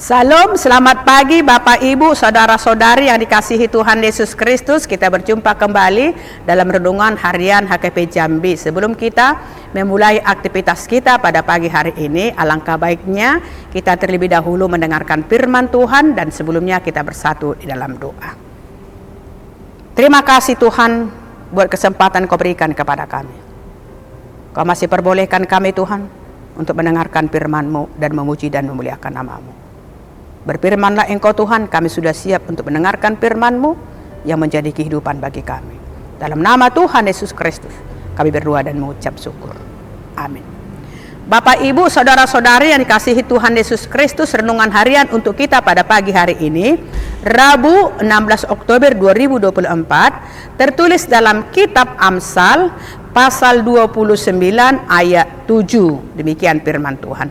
Salam, selamat pagi Bapak Ibu, Saudara-saudari yang dikasihi Tuhan Yesus Kristus. Kita berjumpa kembali dalam renungan harian HKP Jambi. Sebelum kita memulai aktivitas kita pada pagi hari ini, alangkah baiknya kita terlebih dahulu mendengarkan firman Tuhan dan sebelumnya kita bersatu di dalam doa. Terima kasih Tuhan buat kesempatan Kau berikan kepada kami. Kau masih perbolehkan kami Tuhan untuk mendengarkan firman-Mu dan memuji dan memuliakan nama-Mu. Berfirmanlah Engkau Tuhan, kami sudah siap untuk mendengarkan firman-Mu yang menjadi kehidupan bagi kami. Dalam nama Tuhan Yesus Kristus, kami berdoa dan mengucap syukur. Amin. Bapak, Ibu, Saudara-saudari yang dikasihi Tuhan Yesus Kristus, renungan harian untuk kita pada pagi hari ini, Rabu 16 Oktober 2024, tertulis dalam Kitab Amsal, pasal 29 ayat 7. Demikian firman Tuhan.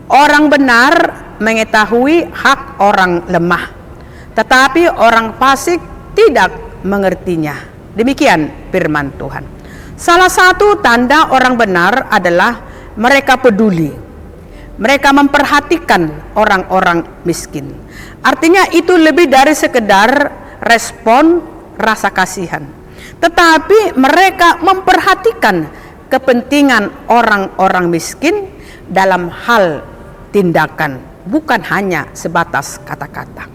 Orang benar mengetahui hak orang lemah, tetapi orang fasik tidak mengertinya. Demikian firman Tuhan. Salah satu tanda orang benar adalah mereka peduli. Mereka memperhatikan orang-orang miskin. Artinya itu lebih dari sekedar respon rasa kasihan, tetapi mereka memperhatikan kepentingan orang-orang miskin dalam hal tindakan, bukan hanya sebatas kata-kata.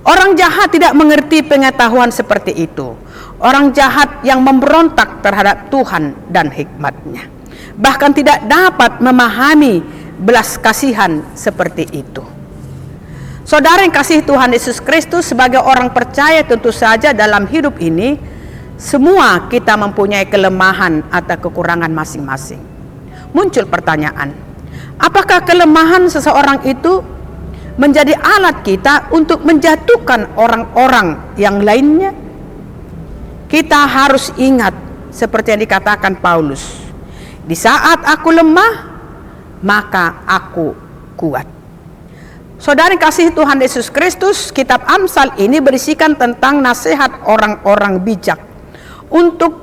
Orang jahat tidak mengerti pengetahuan seperti itu. Orang jahat yang memberontak terhadap Tuhan dan hikmat-Nya, bahkan tidak dapat memahami belas kasihan seperti itu. Saudara yang kasih Tuhan Yesus Kristus, sebagai orang percaya tentu saja dalam hidup ini semua kita mempunyai kelemahan atau kekurangan masing-masing. Muncul pertanyaan, apakah kelemahan seseorang itu menjadi alat kita untuk menjatuhkan orang-orang yang lainnya? Kita harus ingat seperti yang dikatakan Paulus, di saat aku lemah, maka aku kuat. Saudara kasih Tuhan Yesus Kristus, kitab Amsal ini berisikan tentang nasihat orang-orang bijak untuk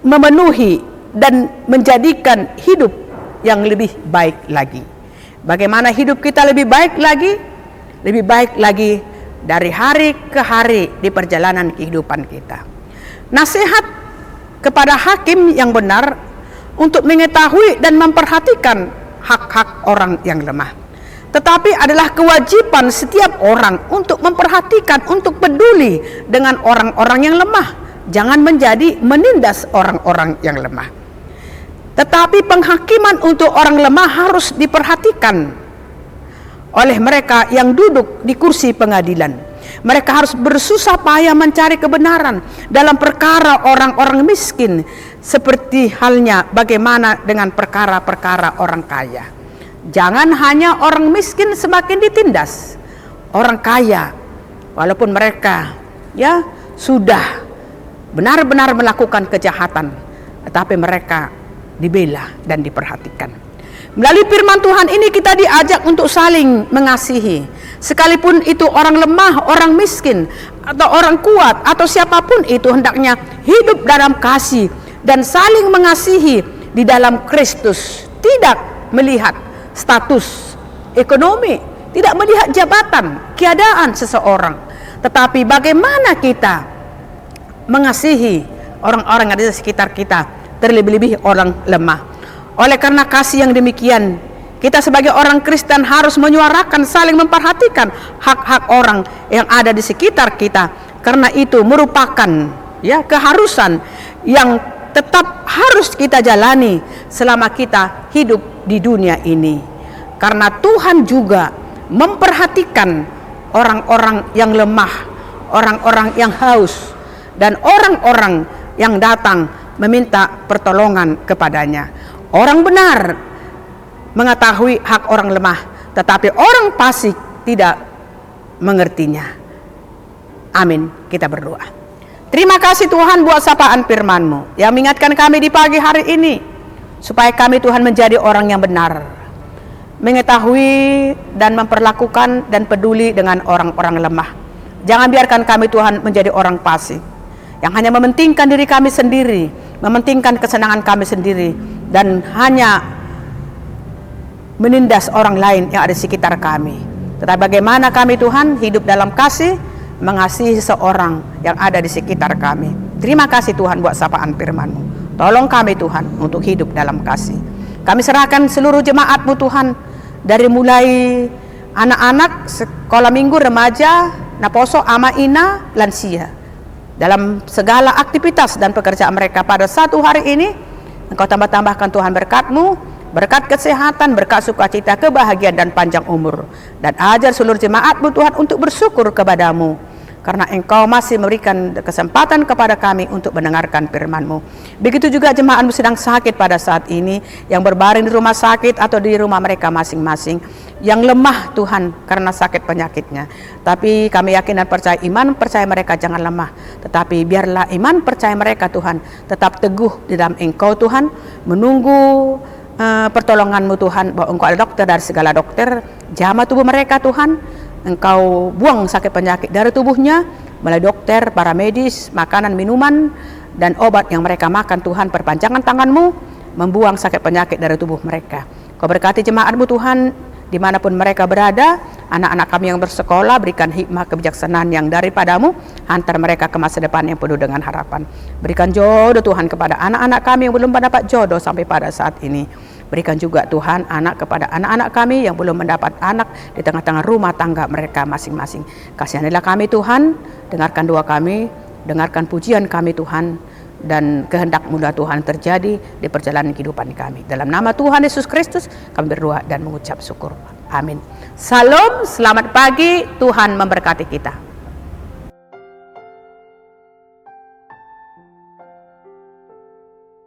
memenuhi dan menjadikan hidup yang lebih baik lagi. Bagaimana hidup kita lebih baik lagi dari hari ke hari di perjalanan kehidupan kita. Nasihat kepada hakim yang benar untuk mengetahui dan memperhatikan hak-hak orang yang lemah. Tetapi adalah kewajiban setiap orang untuk memperhatikan, untuk peduli dengan orang-orang yang lemah. jangan menjadi menindas orang-orang yang lemah. Tetapi penghakiman untuk orang lemah harus diperhatikan oleh mereka yang duduk di kursi pengadilan. Mereka harus bersusah payah mencari kebenaran dalam perkara orang-orang miskin, seperti halnya bagaimana dengan perkara-perkara orang kaya. Jangan hanya orang miskin semakin ditindas, orang kaya walaupun mereka sudah benar-benar melakukan kejahatan, tetapi mereka dibela dan diperhatikan. Melalui firman Tuhan ini kita diajak untuk saling mengasihi, sekalipun itu orang lemah, orang miskin, atau orang kuat, atau siapapun itu, hendaknya hidup dalam kasih dan saling mengasihi di dalam Kristus, tidak melihat status ekonomi, tidak melihat jabatan, keadaan seseorang, tetapi bagaimana kita mengasihi orang-orang yang ada di sekitar kita, terlebih-lebih orang lemah. Oleh karena kasih yang demikian, kita sebagai orang Kristen harus menyuarakan, saling memperhatikan hak-hak orang yang ada di sekitar kita, karena itu merupakan keharusan yang tetap harus kita jalani selama kita hidup di dunia ini. Karena Tuhan juga memperhatikan orang-orang yang lemah, orang-orang yang haus, dan orang-orang yang datang meminta pertolongan kepadanya. Orang benar mengetahui hak orang lemah, tetapi orang fasik tidak mengertinya. Amin. Kita berdoa. Terima kasih Tuhan buat sapaan firman-Mu yang mengingatkan kami di pagi hari ini, supaya kami Tuhan menjadi orang yang benar, mengetahui dan memperlakukan dan peduli dengan orang-orang lemah. Jangan biarkan kami Tuhan menjadi orang fasik yang hanya mementingkan diri kami sendiri, mementingkan kesenangan kami sendiri, dan hanya menindas orang lain yang ada di sekitar kami. Tetapi bagaimana kami Tuhan hidup dalam kasih, mengasihi seseorang yang ada di sekitar kami. Terima kasih Tuhan buat sapaan firman-Mu. Tolong kami Tuhan untuk hidup dalam kasih. Kami serahkan seluruh jemaat-Mu Tuhan, dari mulai anak-anak, sekolah minggu, remaja, naposo, ama, ina, lansia, dalam segala aktivitas dan pekerjaan mereka pada satu hari ini. Engkau tambah-tambahkan Tuhan berkat-Mu, berkat kesehatan, berkat sukacita, kebahagiaan dan panjang umur. Dan ajar seluruh jemaat-Mu Tuhan untuk bersyukur kepada-Mu, karena Engkau masih memberikan kesempatan kepada kami untuk mendengarkan firman-Mu. Begitu juga jemaat-Mu sedang sakit pada saat ini, yang berbaring di rumah sakit atau di rumah mereka masing-masing, yang lemah Tuhan karena sakit penyakitnya. Tapi kami yakin dan percaya, iman percaya mereka jangan lemah, tetapi biarlah iman percaya mereka Tuhan tetap teguh di dalam Engkau Tuhan, menunggu pertolongan-Mu Tuhan, bahwa Engkau ada dokter dari segala dokter. Jamah tubuh mereka Tuhan, Engkau buang sakit penyakit dari tubuhnya melalui dokter, para medis, makanan, minuman, dan obat yang mereka makan Tuhan. Perpanjangan tangan-Mu membuang sakit penyakit dari tubuh mereka. Kau berkati jemaat-Mu Tuhan dimanapun mereka berada. Anak-anak kami yang bersekolah, berikan hikmah kebijaksanaan yang daripada-Mu, hantar mereka ke masa depan yang penuh dengan harapan. Berikan jodoh Tuhan kepada anak-anak kami yang belum mendapat jodoh sampai pada saat ini. Berikan juga Tuhan anak kepada anak-anak kami yang belum mendapat anak di tengah-tengah rumah tangga mereka masing-masing. Kasihanilah kami Tuhan, dengarkan doa kami, dengarkan pujian kami Tuhan, dan kehendak-Mu Tuhan terjadi di perjalanan kehidupan kami. Dalam nama Tuhan Yesus Kristus kami berdoa dan mengucap syukur. Amin. Salam, selamat pagi, Tuhan memberkati kita.